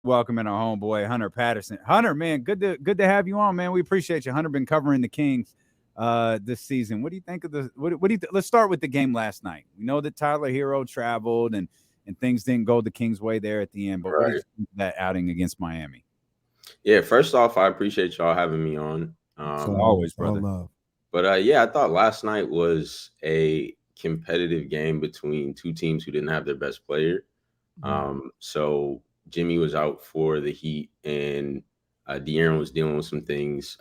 welcoming our homeboy Hunter Patterson. Hunter, man, good to have you on, man. We appreciate you. Hunter been covering the Kings this season. What do you think of the what do you let's start with the game last night. We know that Tyler Hero traveled and things didn't go the Kings way there at the end, but what did Right. you think of that outing against Miami? Yeah. First off, I appreciate y'all having me on. It's Always, all brother. love. But yeah, I thought last night was a competitive game between two teams who didn't have their best player. So Jimmy was out for the Heat, and De'Aaron was dealing with some things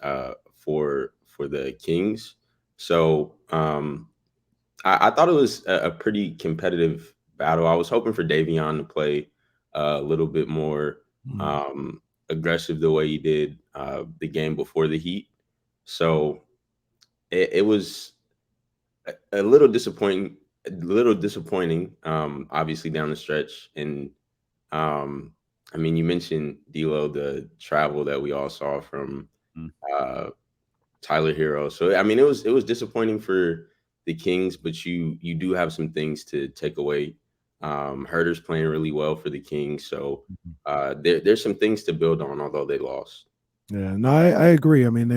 for the Kings. So I thought it was a pretty competitive battle. I was hoping for Davion to play a little bit more aggressive the way he did the game before the Heat. So it was a little disappointing, obviously down the stretch. And I mean, you mentioned D'Lo, the travel that we all saw from Mm. uh, Tyler Hero. So I mean, it was disappointing for the Kings, but you do have some things to take away. Herter's playing really well for the Kings, so there's some things to build on, although they lost. Yeah, no, I agree. I mean,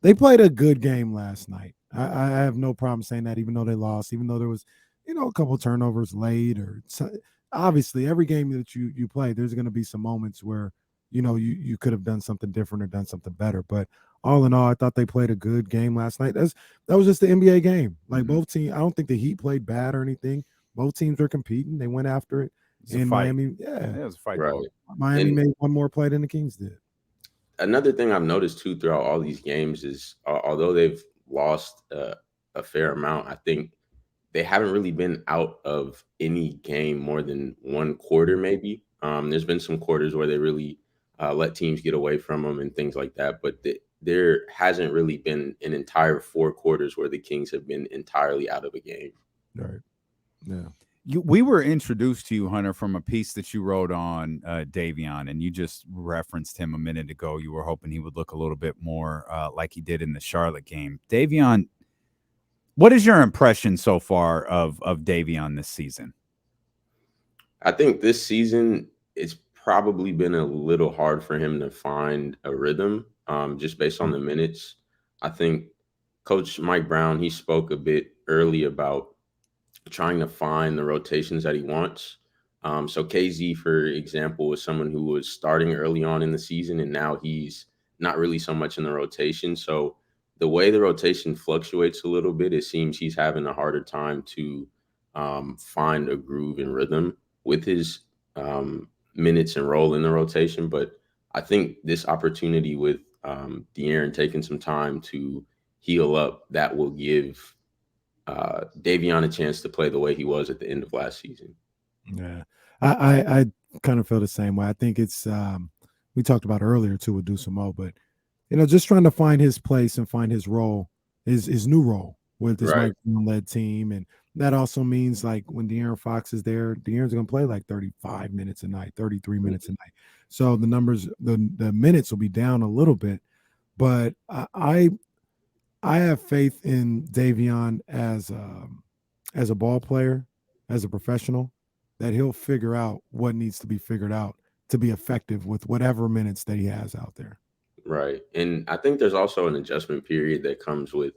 they played a good game last night. I have no problem saying that, even though they lost, even though there was, a couple turnovers late, obviously every game that you play, there's going to be some moments where you could have done something different or done something better. But all in all, I thought they played a good game last night. That was just the NBA game. Like both teams, I don't think the Heat played bad or anything. Both teams were competing. They went after it. It's a In fight. Miami, Yeah, it was a fight. Right. Miami And made one more play than the Kings did. another thing I've noticed too throughout all these games is, although they've lost a fair amount, I think they haven't really been out of any game more than one quarter, maybe. There's been some quarters where they really let teams get away from them and things like that, but there hasn't really been an entire four quarters where the Kings have been entirely out of a game. Right. Yeah. We were introduced to you, Hunter, from a piece that you wrote on Davion, and you just referenced him a minute ago. You were hoping he would look a little bit more like he did in the Charlotte game. Davion, what is your impression so far of Davion this season? I think this season it's probably been a little hard for him to find a rhythm, just based on the minutes. I think Coach Mike Brown, he spoke a bit early about trying to find the rotations that he wants. So KZ, for example, was someone who was starting early on in the season, and now he's not really so much in the rotation. So the way the rotation fluctuates a little bit, it seems he's having a harder time to find a groove and rhythm with his minutes and role in the rotation. But I think this opportunity with De'Aaron taking some time to heal up, that will give Davion a chance to play the way he was at the end of last season. Yeah, I kind of feel the same way. I think it's we talked about earlier too with Dusamo, but just trying to find his place and find his role, his new role with this Right. Mike led team, and that also means like when De'Aaron Fox is there, De'Aaron's going to play like 35 minutes a night, 33 minutes a night. So the numbers, the minutes will be down a little bit, but I have faith in Davion as a ball player, as a professional, that he'll figure out what needs to be figured out to be effective with whatever minutes that he has out there. Right. And I think there's also an adjustment period that comes with,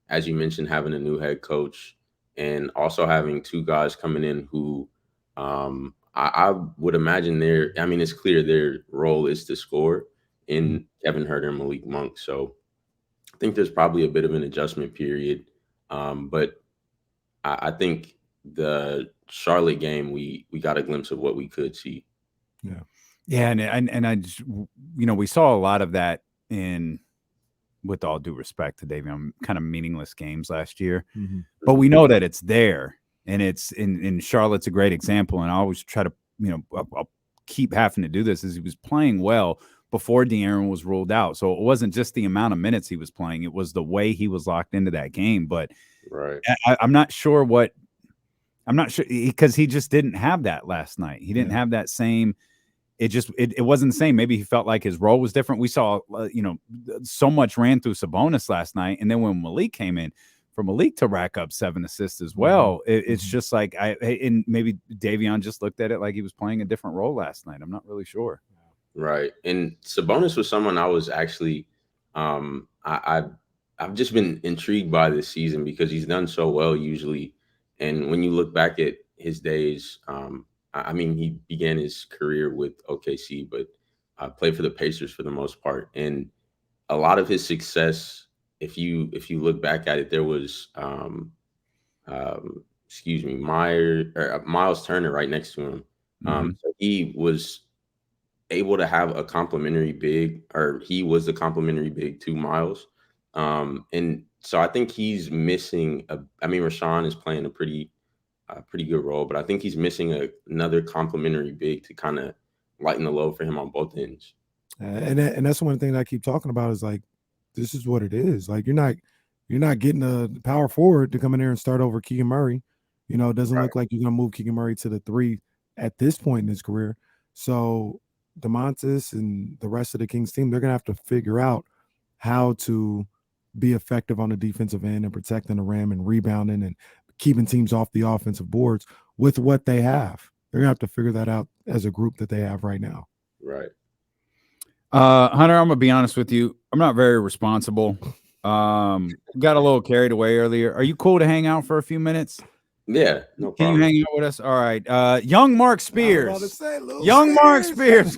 as you mentioned, having a new head coach and also having two guys coming in who I would imagine I mean, it's clear their role is to score in Kevin Huerter and Malik Monk. So I think there's probably a bit of an adjustment period. But I think the Charlotte game, we got a glimpse of what we could see. Yeah. Yeah, and I just, we saw a lot of that in, with all due respect to Davion, kind of meaningless games last year. But we know that it's there, and it's in Charlotte's a great example. And I always try to, I'll keep having to do this, is he was playing well before De'Aaron was ruled out. So it wasn't just the amount of minutes he was playing, it was the way he was locked into that game. But Right. I'm not sure because he just didn't have that last night. He didn't have that same. It wasn't the same. Maybe he felt like his role was different. We saw, so much ran through Sabonis last night. And then when Malik came in, for Malik to rack up 7 assists as well. It's just like and maybe Davion just looked at it like he was playing a different role last night. I'm not really sure. Right. And Sabonis was someone I was actually I've just been intrigued by this season because he's done so well usually. And when you look back at his days, I mean, he began his career with OKC, but played for the Pacers for the most part. And a lot of his success, if you look back at it, there was Miles Turner right next to him. So he was able to have a complimentary big, or he was the complimentary big to Miles. And so I think he's missing Rashawn is playing a pretty good role, but I think he's missing another complimentary big to kind of lighten the load for him on both ends. And that's one thing I keep talking about is like, this is what it is. Like you're not getting a power forward to come in there and start over Keegan Murray. You know, it doesn't look like you're going to move Keegan Murray to the 3 at this point in his career. So DeMontis and the rest of the Kings team, they're going to have to figure out how to be effective on the defensive end and protecting the rim and rebounding and keeping teams off the offensive boards with what they have. They're going to have to figure that out as a group that they have right now. Right. Hunter, I'm going to be honest with you. I'm not very responsible. Got a little carried away earlier. Are you cool to hang out for a few minutes? Yeah, no problem. Can you hang out with us? All right. Young Mark Spears. Mark Spears.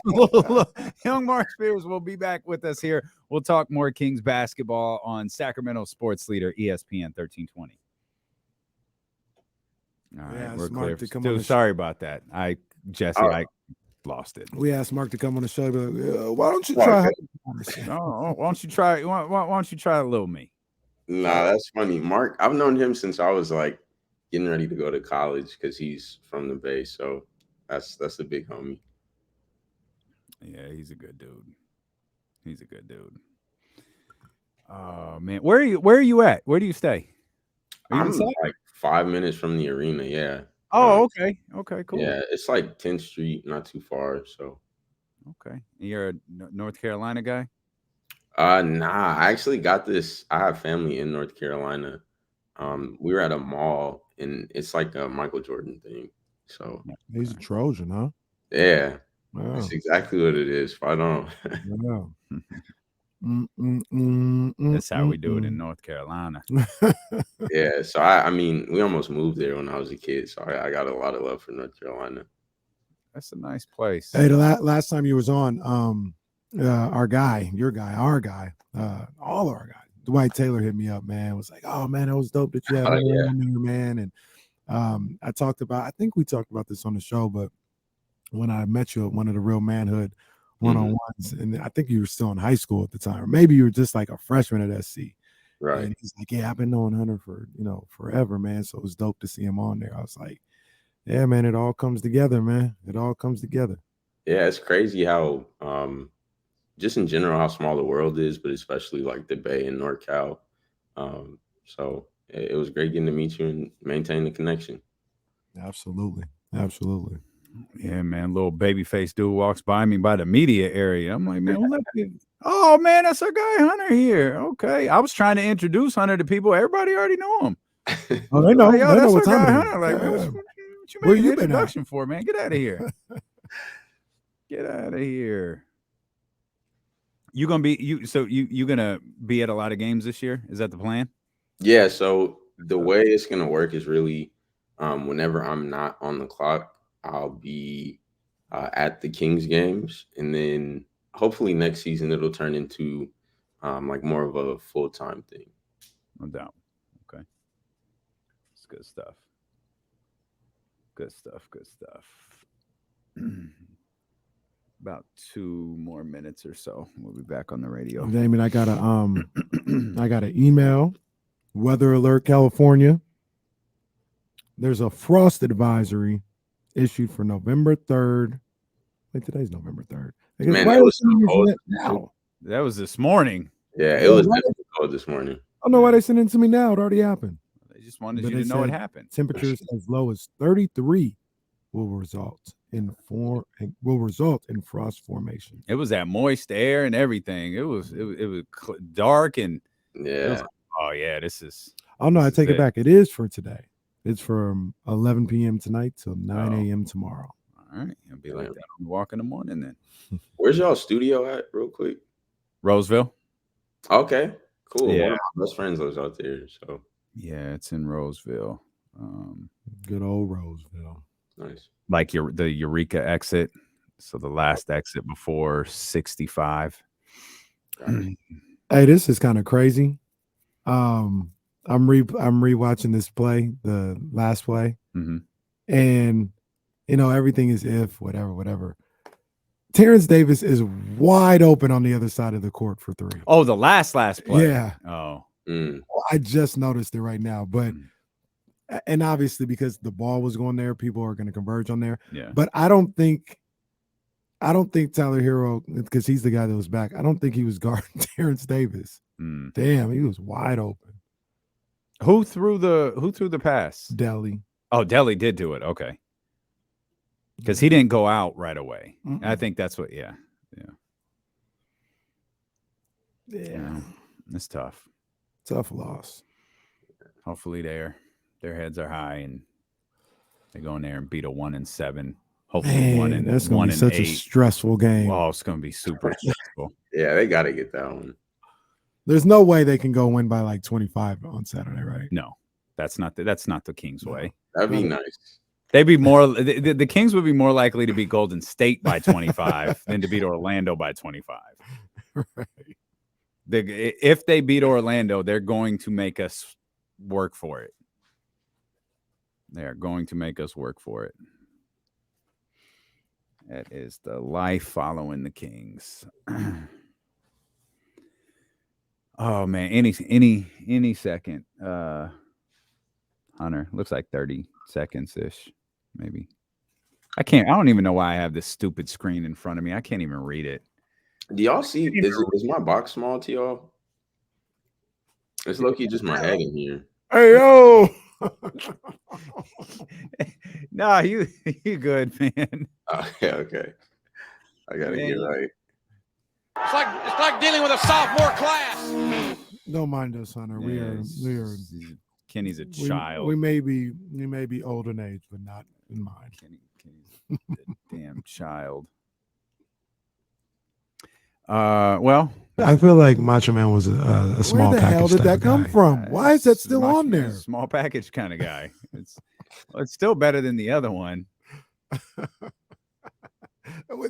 Young Mark Spears will be back with us here. We'll talk more Kings basketball on Sacramento sports leader ESPN 1320. All right, we're clear. Dude, sorry about that. I lost it. We asked Mark to come on the show. Like, why don't you try? Why don't you try? Why don't you try a little me? Nah, that's funny. Mark, I've known him since I was like getting ready to go to college because he's from the Bay. So that's a big homie. Yeah, he's a good dude. Oh man, where are you at? Where do you stay? I'm like 5 minutes from the arena. Yeah. Oh, okay. Okay, cool. Yeah, it's like 10th Street, not too far. So. Okay. You're a North Carolina guy? Nah, I actually got this. I have family in North Carolina. We were at a mall and it's like a Michael Jordan thing. So he's a Trojan, huh? Yeah. Wow. That's exactly what it is. Spot on. Wow. That's how we do it in North Carolina. Yeah. So I mean, we almost moved there when I was a kid. So I got a lot of love for North Carolina. That's a nice place. Hey, the last time you was on, our guy, all of our guys, Dwight Taylor hit me up, man. Was like, oh man, it was dope that you had me, man. And I think we talked about this on the show, but when I met you at one of the Real Manhood one-on-ones, and I think you were still in high school at the time, or maybe you were just like a freshman at SC. Right. And he's like, yeah, I've been knowing Hunter for, forever, man. So it was dope to see him on there. I was like, yeah, man, it all comes together, man. It all comes together. Yeah, it's crazy how just in general how small the world is, but especially like the Bay and NorCal. So it was great getting to meet you and maintain the connection. Absolutely. Yeah, man. Little baby face dude walks by me by the media area. I'm like, man, oh man, that's our guy Hunter here. Okay. I was trying to introduce Hunter to people. Everybody already know him. Oh, they know. They know what's Hunter. Like, what you making an introduction for, man? Get out of here. Get out of here. You gonna be at a lot of games this year? Is that the plan? Yeah. So the way it's gonna work is really whenever I'm not on the clock, I'll be at the Kings games, and then hopefully next season it'll turn into like more of a full-time thing. No doubt. Okay. It's good stuff. Good stuff. About 2 more minutes or so. We'll be back on the radio. Damon, I got an email. Weather alert, California. There's a frost advisory issued for November 3rd. Wait, today's November 3rd. Man, that was so cold now. That was this morning. Yeah, it was definitely cold this morning. I don't know why they sent it to me now. It already happened. They just wanted you to know it happened. Temperatures as low as 33 will result in frost formation. It was that moist air and everything. It was dark and yeah. oh yeah, this is. Oh no, I This is take it back. It is for today. It's from 11 p.m. tonight till 9 a.m. tomorrow. All right, it'll be like that on the walk in the morning then. Where's y'all studio at, real quick? Roseville. Okay, cool. Yeah. One of my best friends lives out there, so Yeah, it's in Roseville. Good old Roseville. nice. Like the Eureka exit. So the last exit before 65. Hey, this is kind of crazy. I'm rewatching this play, the last play, and everything is whatever. Terrence Davis is wide open on the other side of the court for 3. Oh, the last play. Yeah. Oh. I just noticed it right now, but and obviously because the ball was going there, people are going to converge on there. Yeah. But I don't think Tyler Hero, because he's the guy that was back, I don't think he was guarding Terrence Davis. Damn, he was wide open. Who threw the pass? Delly. Oh, Delly did do it. Okay. Because he didn't go out right away. I think that's what. Yeah. It's tough. Tough loss. Hopefully their heads are high and they go in there and beat a 1-7. Hopefully that's going to be such 8. a stressful game. Oh, it's going to be super stressful. Yeah, they got to get that one. There's no way they can go win by like 25 on Saturday, right? No, that's not the Kings' way. That'd be nice. They'd be more. The Kings would be more likely to beat Golden State by 25 than to beat Orlando by 25. Right. If they beat Orlando, they're going to make us work for it. They're going to make us work for it. That is the life following the Kings. Oh man, any second. Hunter, looks like 30 seconds ish, maybe. I don't even know why I have this stupid screen in front of me. I can't even read it. Do y'all see? Is my box small to y'all? It's low-key just my head in here. Hey yo. Nah, you good, man. Okay. I gotta get right. It's like dealing with a sophomore class. Don't mind us, Hunter. We are. Kenny's a child. We may be old in age, but not in mind. Kenny's a damn child. Well, I feel like Macho Man was a small package. Where the hell did that come from? Why is that still on there? Small package kind of guy. It's still better than the other one.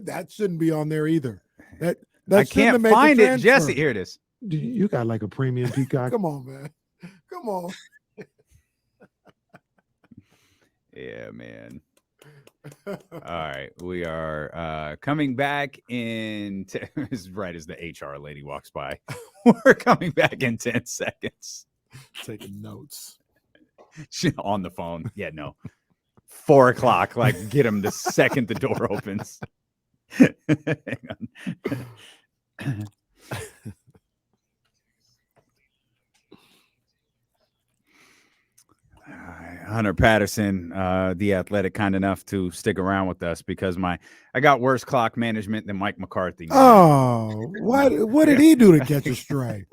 That shouldn't be on there either. That I can't find it, Jesse. Here it is. You got like a premium peacock. Come on, man. Come on. Yeah, man. All right, we are coming back in right as the HR lady walks by. We're coming back in 10 seconds. Taking notes. On the phone. Yeah, no. 4 o'clock. Like, get him the second the door opens. Hang on. Hunter Patterson, the Athletic, kind enough to stick around with us because I got worse clock management than Mike McCarthy. Oh, what did he do to catch a stray?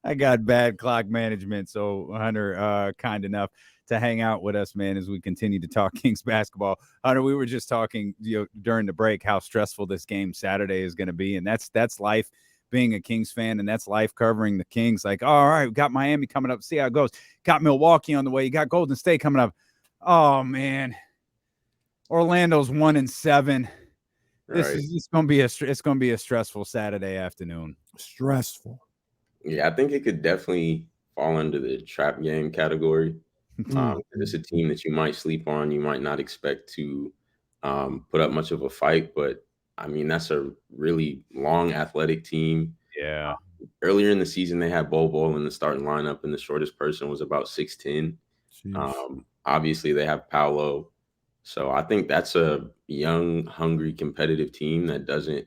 I got bad clock management, so Hunter, kind enough to hang out with us, man, as we continue to talk Kings basketball. Hunter, we were just talking during the break how stressful this game Saturday is going to be, and that's life. Being a Kings fan, and that's life covering the Kings. Like, all right, we got Miami coming up. See how it goes. Got Milwaukee on the way. You got Golden State coming up. Oh man, Orlando's 1-7. Right. It's going to be a stressful Saturday afternoon. Stressful. Yeah, I think it could definitely fall under the trap game category. It's a team that you might sleep on. You might not expect to put up much of a fight, but I mean, that's a really long athletic team. Yeah. Earlier in the season, they had Bol in the starting lineup, and the shortest person was about 6'10". Obviously, they have Paolo. So I think that's a young, hungry, competitive team that doesn't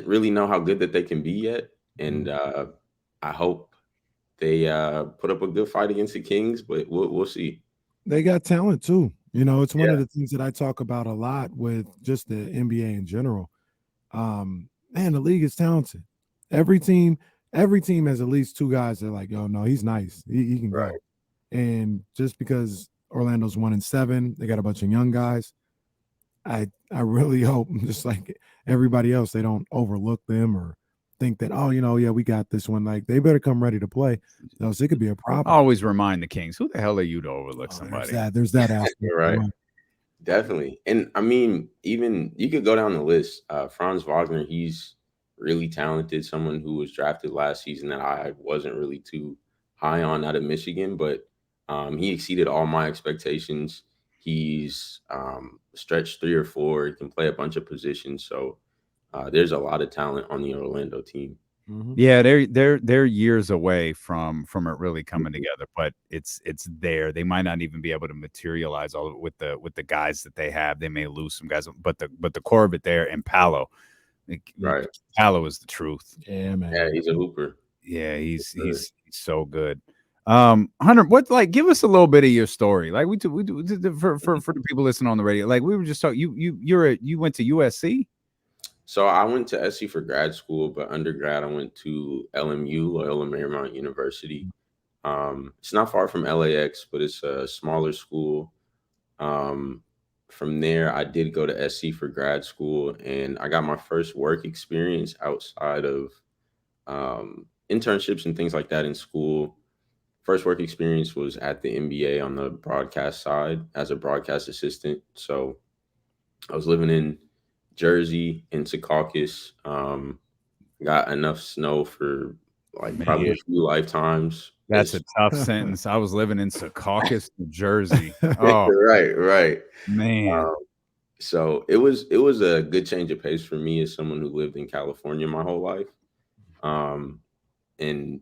really know how good that they can be yet. And I hope they put up a good fight against the Kings, but we'll see. They got talent, too. It's one of the things that I talk about a lot with just the NBA in general. Man, the league is talented. Every team every team has at least 2 guys that are like, yo, no, he's nice. He can Right. go. And just because Orlando's 1-7, they got a bunch of young guys. I really hope, just like everybody else, they don't overlook them or think that, oh, yeah, we got this one. Like, they better come ready to play, else it could be a problem. Always remind the Kings, who the hell are you to overlook somebody? There's that aspect. Right. Definitely. And I mean, even you could go down the list. Franz Wagner, he's really talented, someone who was drafted last season that I wasn't really too high on out of Michigan, but he exceeded all my expectations. He's stretched 3 or 4. He can play a bunch of positions. So there's a lot of talent on the Orlando team. Mm-hmm. Yeah, they're years away from it really coming together, but it's there. They might not even be able to materialize all of it with the guys that they have. They may lose some guys, but the core of it there, and Paolo, Right. Paolo is the truth. Yeah, man. Yeah, he's a hooper. Yeah, he's so good. Hunter, give us a little bit of your story. Like we do for the people listening on the radio. Like we were just talking. You went to USC. So I went to SC for grad school, but undergrad I went to LMU, Loyola Marymount University. It's not far from LAX, but it's a smaller school. From there, I did go to SC for grad school, and I got my first work experience outside of internships and things like that in school. First work experience was at the NBA on the broadcast side as a broadcast assistant. So I was living in Jersey in Secaucus. Got enough snow for probably a few lifetimes. That's a tough sentence. I was living in Secaucus, New Jersey. Oh, right. Man. So it was a good change of pace for me as someone who lived in California my whole life. And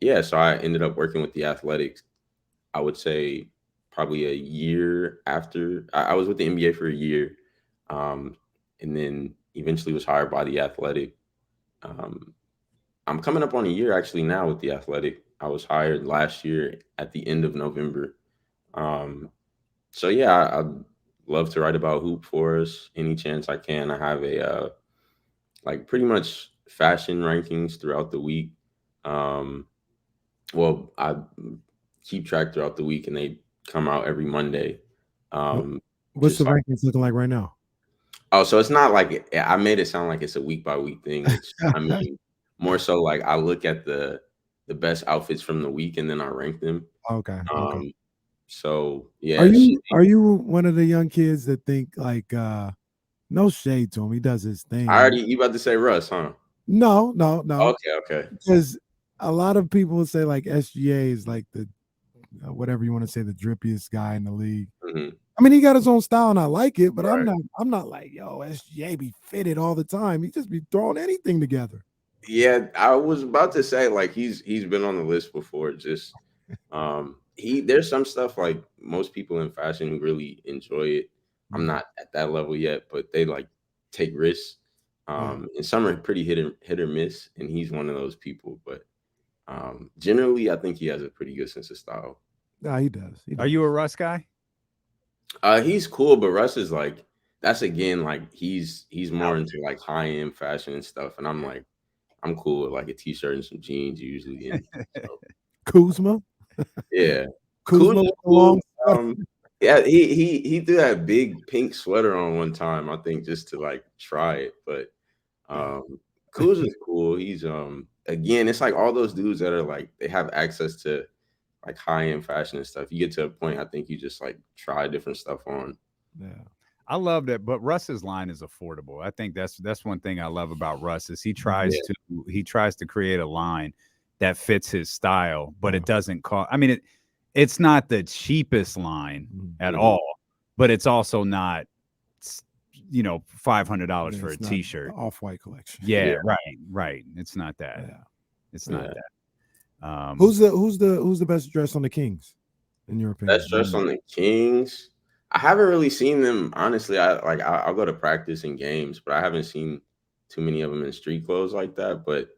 yeah, so I ended up working with the Athletics, I would say probably a year after. I was with the NBA for a year, and then eventually was hired by the Athletic. I'm coming up on a year actually now with the Athletic. I was hired last year at the end of November. So yeah, I'd love to write about hoop for us any chance I can. I have a pretty much fashion rankings throughout the week. Well, I keep track throughout the week, and they come out every Monday. What's the rankings looking like right now? Oh, so it's not like I made it sound like it's a week by week thing. It's, I mean, more so like I look at the best outfits from the week and then I rank them. Okay. So yeah. Are you one of the young kids that think like no shade to him? He does his thing. You about to say Russ, huh? No. Okay. Because a lot of people say like SGA is like the whatever you want to say, the drippiest guy in the league. Mm-hmm. I mean, he got his own style and I like it, but right. I'm not like, yo, SGA be fitted all the time. He just be throwing anything together. Yeah, I was about to say like he's been on the list before. Just there's some stuff like most people in fashion who really enjoy it. I'm not at that level yet, but they like take risks. And some are pretty hit or miss, and he's one of those people. But generally, I think he has a pretty good sense of style. Yeah, he does. Are you a Russ guy? He's cool, but Russ is like that's again like he's more into like high end fashion and stuff, and I'm like I'm cool with like a t-shirt and some jeans usually. And, so. Kuzma, yeah, Kuzma cool. Yeah, he threw that big pink sweater on one time, I think, just to like try it. But Kuzma's cool. He's again, it's like all those dudes that are like they have access to like high-end fashion and stuff. You get to a point, I think you just like try different stuff on. Yeah. I love that, but Russ's line is affordable. I think that's one thing I love about Russ is he tries to create a line that fits his style, but it doesn't cost. I mean, it's not the cheapest line at all, but it's also not, $500 for a t-shirt. Off-white collection. Yeah, right. It's not that. Yeah. It's not that. Who's the best dressed on the Kings, in your opinion? Best dressed on the Kings? I haven't really seen them, honestly. I'll go to practice and games, but I haven't seen too many of them in street clothes like that. But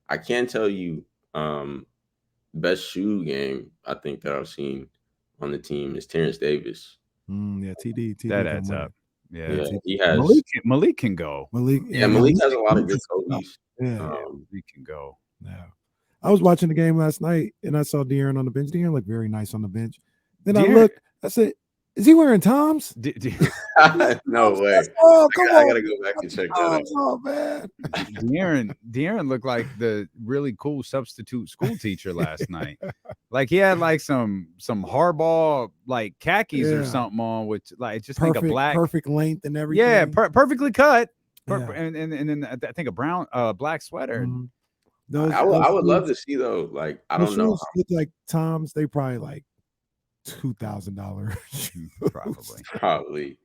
I can tell you, best shoe game I think that I've seen on the team is Terrence Davis. Yeah, TD that adds up. Yeah, he has Malik can go. Malik has a lot of good Kobe's. Yeah, Malik can go. Yeah. I was watching the game last night, and I saw De'Aaron on the bench. De'Aaron looked very nice on the bench. Then I looked. I said, "Is he wearing Toms?" No way. Oh, come on! I gotta go back and check that out. Oh man, De'Aaron looked like the really cool substitute school teacher last night. Like he had like some Harbaugh like khakis or something on, which like just perfect, think a black perfect length and everything. Yeah, perfectly cut. And then I think a brown black sweater. Mm-hmm. I would love to see though. Like I don't know. Look like Toms. They probably like $2,000. Probably.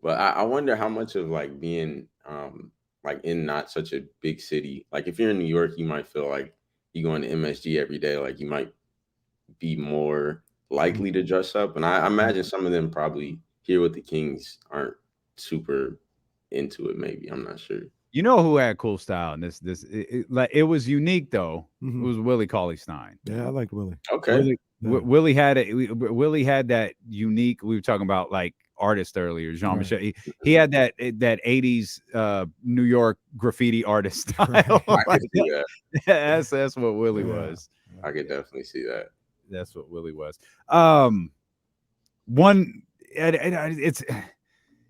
But I wonder how much of like being like in not such a big city. Like if you're in New York, you might feel like you going to MSG every day. Like you might be more likely to dress up. And I imagine some of them probably here with the Kings aren't super into it. Maybe I'm not sure. You know who had cool style, and it was unique though. Mm-hmm. It was Willie Cauley-Stein. Yeah, I like Willie. Okay, Willie had it. Willie had that unique. We were talking about like artist earlier, Jean-Michel. Right. He had that 80s New York graffiti artist style. I could see that. That's what Willie was. I could definitely see that. That's what Willie was.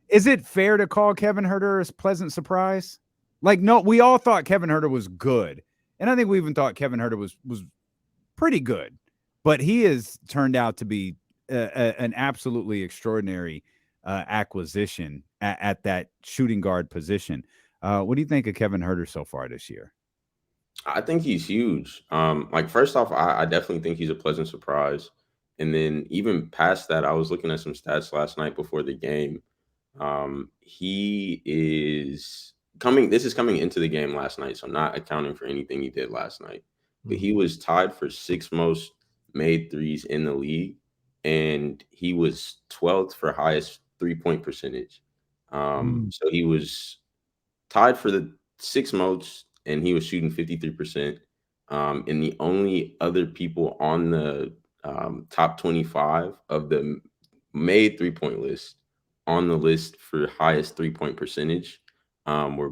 Is it fair to call Kevin Huerter a pleasant surprise? Like, no, we all thought Kevin Huerter was good. And I think we even thought Kevin Huerter was pretty good. But he has turned out to be an absolutely extraordinary acquisition at that shooting guard position. What do you think of Kevin Huerter so far this year? I think he's huge. Like, first off, I definitely think he's a pleasant surprise. And then even past that, I was looking at some stats last night before the game. He is coming. This is coming into the game last night, so I'm not accounting for anything he did last night. But he was tied for 6th most made threes in the league, and he was 12th for highest 3-point percentage. So he was tied for the 6th most, and he was shooting 53%. And the only other people on the top 25 of the made 3-point list on the list for highest 3-point percentage were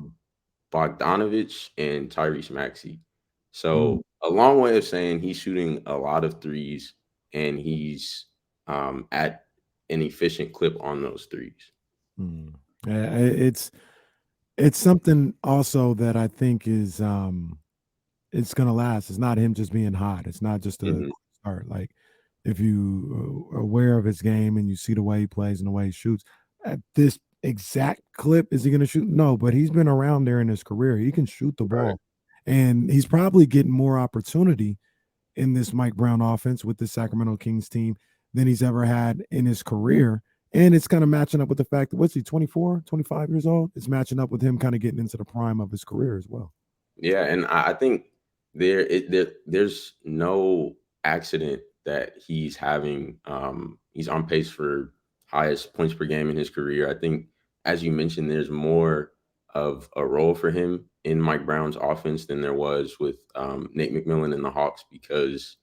Bogdanovich and Tyrese Maxey. So a long way of saying he's shooting a lot of threes, and he's at an efficient clip on those threes. It's something also that I think is it's going to last. It's not him just being hot. It's not just a start. Like if you are aware of his game and you see the way he plays and the way he shoots, at this exact clip, is he going to shoot? No, but he's been around there in his career. He can shoot the ball. Right. And he's probably getting more opportunity in this Mike Brown offense with the Sacramento Kings team than he's ever had in his career. And it's kind of matching up with the fact that, what's he, 24, 25 years old? It's matching up with him kind of getting into the prime of his career as well. Yeah, and I think there's no accident that he's having. He's on pace for highest points per game in his career. I think, as you mentioned, there's more of a role for him in Mike Brown's offense than there was with Nate McMillan and the Hawks, because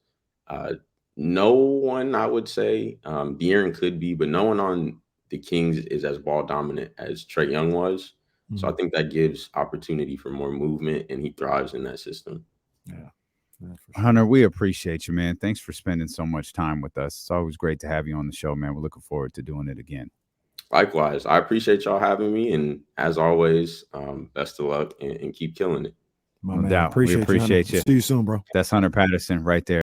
no one, I would say, De'Aaron could be, but no one on the Kings is as ball dominant as Trae Young was. So I think that gives opportunity for more movement, and he thrives in that system. Yeah. Sure. Hunter, we appreciate you, man. Thanks for spending so much time with us. It's always great to have you on the show, man. We're looking forward to doing it again. Likewise. I appreciate y'all having me. And as always, best of luck and keep killing it. No doubt. We appreciate you. See you soon, bro. That's Hunter Patterson right there.